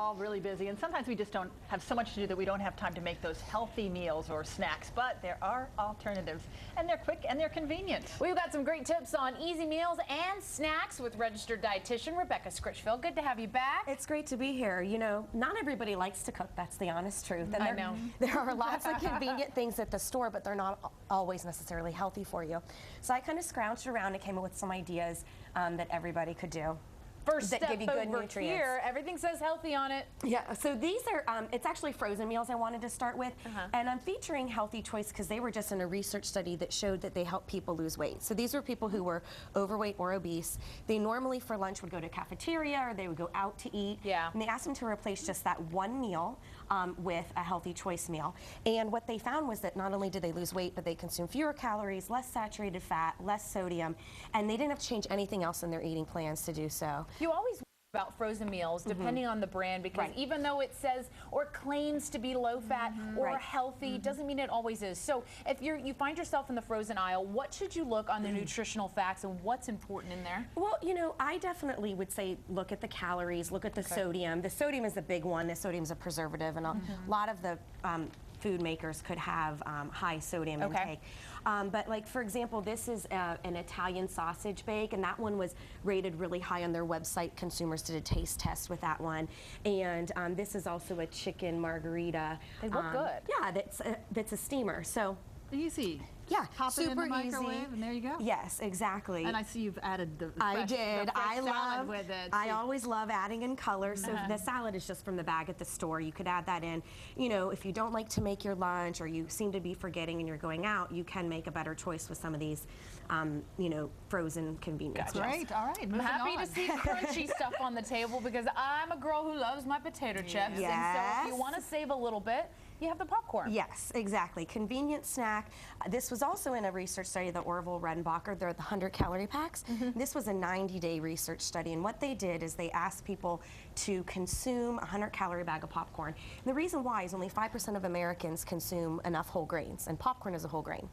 all really busy, and sometimes we just don't have so much to do that we don't have time to make those healthy meals or snacks, but there are alternatives, and they're quick and they're convenient. We've got some great tips on easy meals and snacks with registered dietitian Rebecca Scritchfield. Good to have you back. It's great to be here. You know, not everybody likes to cook, that's the honest truth. And I know. There are lots of convenient things at the store, but they're not always necessarily healthy for you. So I kind of scrounged around and came up with some ideas that everybody could do. First that step give you good over nutrients. here, everything says healthy on it. Yeah, so these are, it's actually frozen meals I wanted to start with. And I'm featuring Healthy Choice because they were just in a research study that showed that they help people lose weight. So these were people who were overweight or obese. They normally for lunch would go to a cafeteria or they would go out to eat. Yeah. And they asked them to replace just that one meal with a Healthy Choice meal. And what they found was that not only did they lose weight, but they consumed fewer calories, less saturated fat, less sodium, and they didn't have to change anything else in their eating plans to do so. You always about frozen meals depending on the brand, because even though it says or claims to be low fat or healthy, doesn't mean it always is. So if you find yourself in the frozen aisle, what should you look on the nutritional facts and what's important in there? Well, you know, I definitely would say look at the calories, look at the sodium. The sodium is the big one. The sodium is a preservative, and a lot of the food makers could have high sodium intake. But like, for example, this is an Italian sausage bake, and that one was rated really high on their website. Consumers did a taste test with that one. And this is also a chicken margarita. They look good. Yeah, that's a steamer. So Easy. yeah, Pop it in super the microwave, easy. and there you go. Yes, exactly. And I see you've added the fresh, I did. The fresh I salad love. with it. I always love adding in color. So the salad is just from the bag at the store. You could add that in. You know, if you don't like to make your lunch or you seem to be forgetting and you're going out, you can make a better choice with some of these, you know, frozen convenience. That's great. All right. I'm happy to see crunchy stuff on the table because I'm a girl who loves my potato chips. Yes. And so if you want to save a little bit, you have the popcorn. Yes, exactly. Convenient snack. This was also in a research study, the Orville Redenbacher. They're the 100-calorie packs. This was a 90-day research study, and what they did is they asked people to consume a 100-calorie bag of popcorn. And the reason why is only 5% of Americans consume enough whole grains, and popcorn is a whole grain.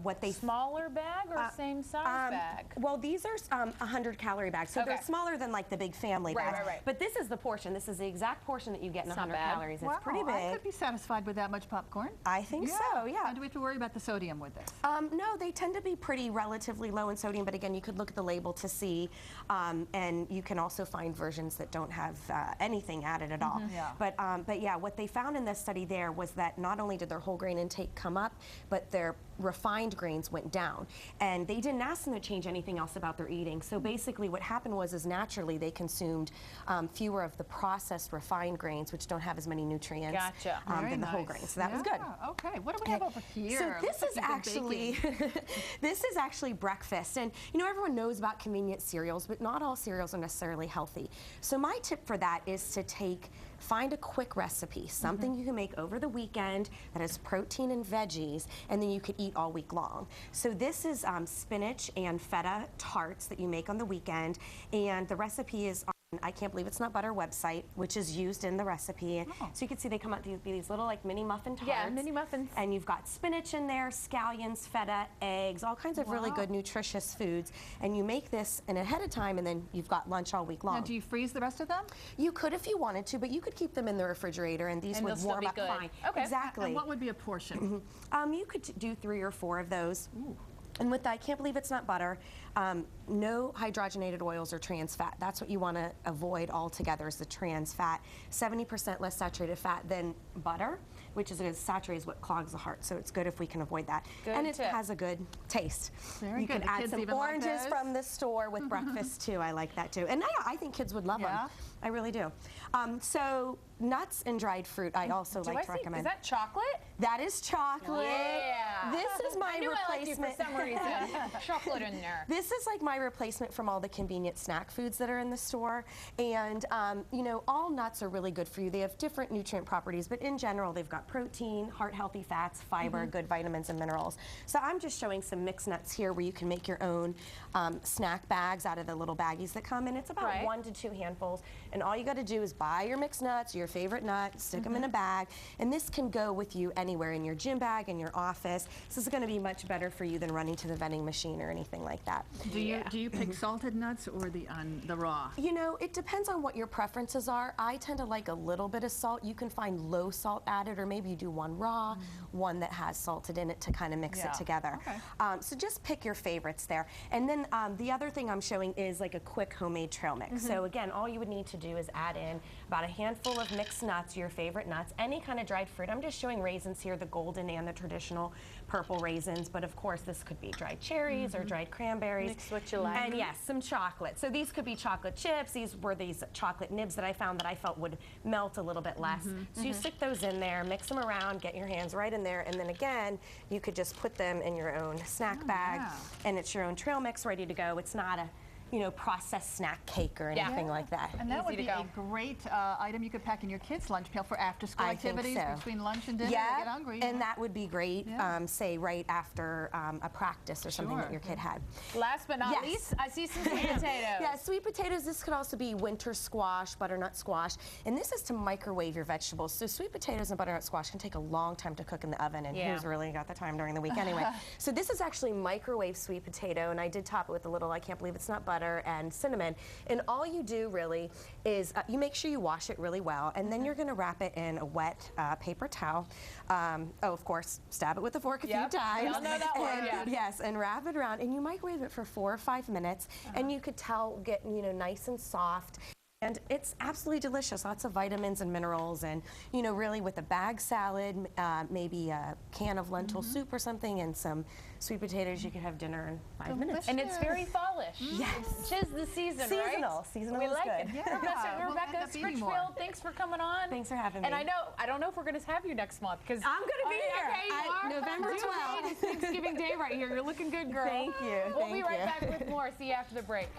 What they Smaller bag or same size bag? Well, these are 100-calorie bags, so they're smaller than like the big family bags. Right. But this is the portion. This is the exact portion that you get in 100 calories. It's pretty big. I could be satisfied with that much popcorn. I think so, yeah. Do we have to worry about the sodium with this? No, they tend to be pretty relatively low in sodium, but again, you could look at the label to see, and you can also find versions that don't have anything added at all. But yeah, what they found in this study there was that not only did their whole grain intake come up, but their refined grains went down. And they didn't ask them to change anything else about their eating. So basically what happened was naturally they consumed fewer of the processed refined grains, which don't have as many nutrients than the whole grains. So that was good. Okay, what do we have over here? So this is actually this is actually breakfast. And you know, everyone knows about convenient cereals, but not all cereals are necessarily healthy. So my tip for that is to find a quick recipe, something you can make over the weekend that has protein and veggies, and then you could eat all week long. So this is spinach and feta tarts that you make on the weekend, and the recipe is on I Can't Believe It's Not Butter website, which is used in the recipe. So you can see they come out to be these little like mini muffin tarts. Yeah, mini muffins. And you've got spinach in there, scallions, feta, eggs, all kinds of really good nutritious foods. And you make this ahead of time, and then you've got lunch all week long. Now, do you freeze the rest of them? You could if you wanted to, but you could keep them in the refrigerator, and these would warm up fine. Okay. Exactly. And what would be a portion? You could do 3 or 4 of those. And with that, I Can't Believe It's Not Butter, no hydrogenated oils or trans fat. That's what you want to avoid altogether, is the trans fat. 70% less saturated fat than butter, which is saturated is what clogs the heart. So it's good if we can avoid that. And it has a good taste. You can add some oranges from the store with breakfast too. I like that too. And I think kids would love them. I really do. So nuts and dried fruit I also like to recommend. Is that chocolate? That is chocolate. Yeah. This is my replacement. For some reason. Chocolate in there. This is like my replacement from all the convenient snack foods that are in the store. And you know, all nuts are really good for you. They have different nutrient properties, but in general, they've got protein, heart-healthy fats, fiber, good vitamins and minerals. So I'm just showing some mixed nuts here where you can make your own snack bags out of the little baggies that come in. It's about 1 to 2 handfuls, and all you got to do is buy your mixed nuts, your favorite nut, stick them in a bag, and this can go with you anywhere in your gym bag, in your office. This is going to be much better for you than running to the vending machine or anything like that. Do you pick salted nuts or the raw? You know, it depends on what your preferences are. I tend to like a little bit of salt. You can find low salt added, or maybe you do one raw, one that has salted in it to kind of mix it together. Okay. So just pick your favorites there. And then the other thing I'm showing is like a quick homemade trail mix. So again, all you would need to do is add in about a handful of mixed nuts, your favorite nuts, any kind of dried fruit. I'm just showing raisins here, the golden and the traditional purple raisins, but of course this could be dried cherries or dried cranberries. Mix what you like. And yes, some chocolate. So these could be chocolate chips. These were these chocolate nibs that I found that I felt would melt a little bit less. So you stick those in there, mix them around, get your hands right in there, and then again, you could just put them in your own snack bag, and it's your own trail mix ready to go. It's not a processed snack cake or anything like that. And that would Easy be to a great item you could pack in your kids' lunch pail for after-school I think activities so. between lunch and dinner. They get hungry. And that would be great, say right after a practice or something that your kid had. Last but not least, I see some sweet potatoes. Yeah, sweet potatoes. This could also be winter squash, butternut squash, and this is to microwave your vegetables. So sweet potatoes and butternut squash can take a long time to cook in the oven, and who's really got the time during the week anyway? So this is actually microwave sweet potato, and I did top it with a little, I can't believe it's not butter, and cinnamon. And all you do really is you make sure you wash it really well, and then you're going to wrap it in a wet paper towel. Of course, stab it with a fork a few times. We all know that one, Yes, and wrap it around, and you microwave it for 4 or 5 minutes, and you could tell get nice and soft. And it's absolutely delicious, lots of vitamins and minerals, and really with a bag salad, maybe a can of lentil soup or something, and some sweet potatoes, you could have dinner in 5 minutes. And it's very fallish. Yes. 'Tis the season, right? Seasonal We is like good. it. Yeah, Professor we'll end Rebecca up eating more. Scritchfield, thanks for coming on. Thanks for having me. And I don't know if we're going to have you next month because I'm going to be here. Okay, you are. November Due 12th. date is Thanksgiving Day right here. You're looking good, girl. Thank you. We'll be right back with more. See you after the break.